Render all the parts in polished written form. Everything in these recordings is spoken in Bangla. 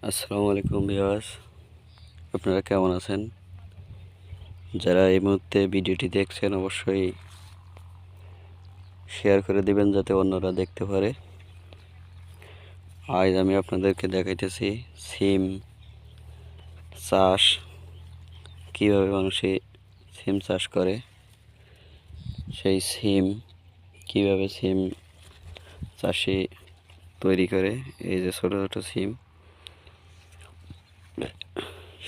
আসসালামু আলাইকুম ভিউয়ার্স, আপনারা কেমন আছেন? যারা এই মুহূর্তে ভিডিওটি দেখছেন অবশ্যই শেয়ার করে দিবেন যাতে অন্যরা দেখতে পারে। আজ আমি আপনাদেরকে দেখাইতেছি সিম চাষ, কীভাবে মানুষে সিম চাষ করে, সেই সিম কীভাবে সিম চাষি তৈরি করে। এই যে ছোটো ছোটো সিম,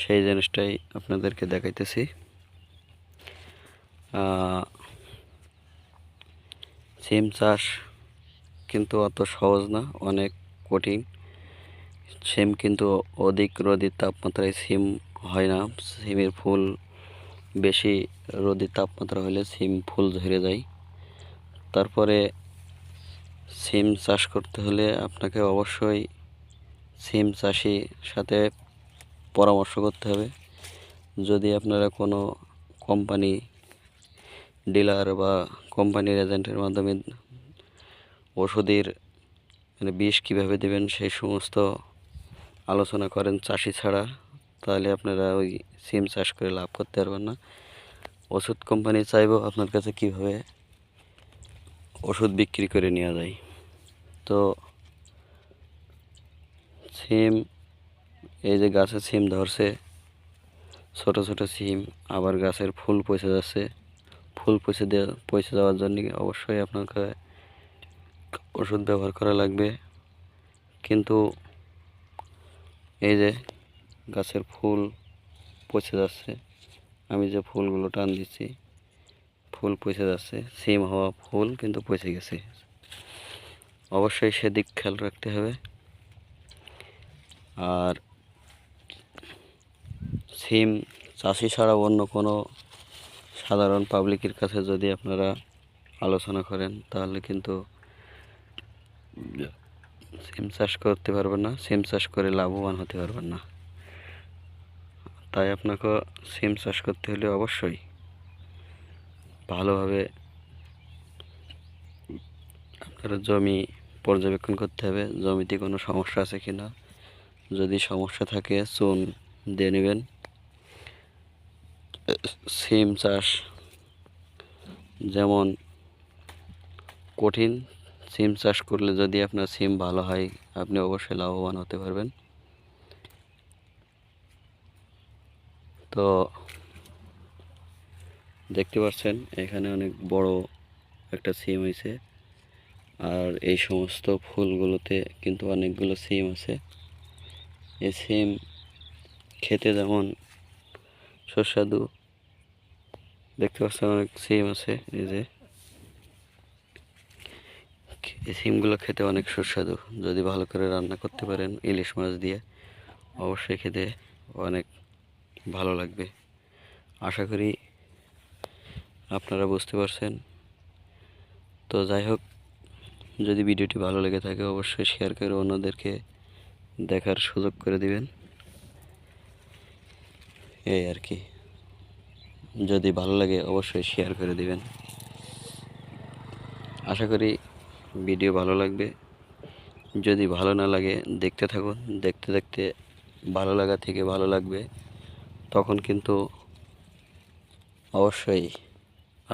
সেই জিনিসটাই আপনাদেরকে দেখাইতেছি। সিম চাষ কিন্তু অত সহজ না, অনেক কঠিন। সিম কিন্তু অধিক রোদের তাপমাত্রায় সিম হয় না। সিমের ফুল বেশি রোদের তাপমাত্রা হলে সিম ফুল ঝরে যায়। তারপরে সিম চাষ করতে হলে আপনাকে অবশ্যই সিম চাষির সাথে পরামর্শ করতে হবে। যদি আপনারা কোনো কোম্পানি ডিলার বা কোম্পানির এজেন্টের মাধ্যমে ওষুধের বিষ কীভাবে দেবেন সেই সমস্ত আলোচনা করেন চাষি ছাড়া, তাহলে আপনারা ওই সিম চাষ করে লাভ করতে পারবেন না। ওষুধ কোম্পানি চাইবো আপনার কাছে কীভাবে ওষুধ বিক্রি করে নেওয়া যায়। তো সিম, এই যে গাছে সিম ধরছে, ছোট ছোট সিম, আবার গাছের ফুল পচে যাচ্ছে। ফুল পচে যাওয়ার জন্য অবশ্যই আপনাকে ওষুধ ব্যবহার করা লাগবে। কিন্তু এই যে গাছের ফুল পচে যাচ্ছে, আমি যে ফুলগুলো টান দিচ্ছি ফুল পচে যাচ্ছে, সিম হওয়া ফুল কিন্তু পচে গেছে। অবশ্যই সেদিক খেয়াল রাখতে হবে। আর সিম চাষি ছাড়া অন্য কোনো সাধারণ পাবলিকের কাছে যদি আপনারা আলোচনা করেন তাহলে কিন্তু সিম চাষ করতে পারবেন না, সিম চাষ করে লাভবান হতে পারবেন না। তাই আপনাকে সিম চাষ করতে হলে অবশ্যই ভালোভাবে আপনারা জমি পর্যবেক্ষণ করতে হবে, জমিতে কোনো সমস্যা আছে কি না। যদি সমস্যা থাকে চুন দিয়ে নেবেন। সিম চাষ যেমন কঠিন, সিম চাষ করলে যদি আপনার সিম ভালো হয় আপনি অবশ্যই লাভবান হতে পারবেন। তো দেখতে পাচ্ছেন এখানে অনেক বড় একটা সিম হয়েছে, আর এই সমস্ত ফুলগুলোতে কিন্তু অনেকগুলো সিম আছে। এই সিম খেতে যেমন সুস্বাদু, দেখতে পাচ্ছেন অনেক সিম আছে। এই যে এই সিমগুলো খেতে অনেক সুস্বাদু, যদি ভালো করে রান্না করতে পারেন ইলিশ মাছ দিয়ে, অবশ্যই খেতে অনেক ভালো লাগবে। আশা করি আপনারা বুঝতে পারছেন। তো যাই হোক, যদি ভিডিওটি ভালো লেগে থাকে অবশ্যই শেয়ার করে অন্যদেরকে দেখার সুযোগ করে দিবেন, এই আর কি। যদি ভালো লাগে অবশ্যই শেয়ার করে দিবেন। আশা করি ভিডিও ভালো লাগবে। যদি ভালো না লাগে দেখতে থাকুন, দেখতে দেখতে ভালো লাগা থেকে ভালো লাগবে, তখন কিন্তু অবশ্যই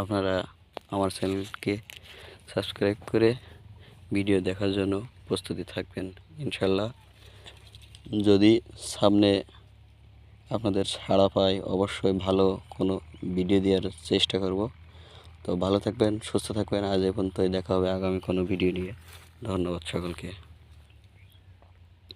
আপনারা আমার চ্যানেলকে সাবস্ক্রাইব করে ভিডিও দেখার জন্য প্রস্তুতি থাকবেন ইনশাল্লাহ। যদি সামনে আপনাদের সাড়া পাই অবশ্যই ভালো কোনো ভিডিও দেওয়ার চেষ্টা করব। তো ভালো থাকবেন, সুস্থ থাকবেন। আজ এই পর্যন্তই, দেখা হবে আগামী কোনো ভিডিও নিয়ে। ধন্যবাদ সকলকে।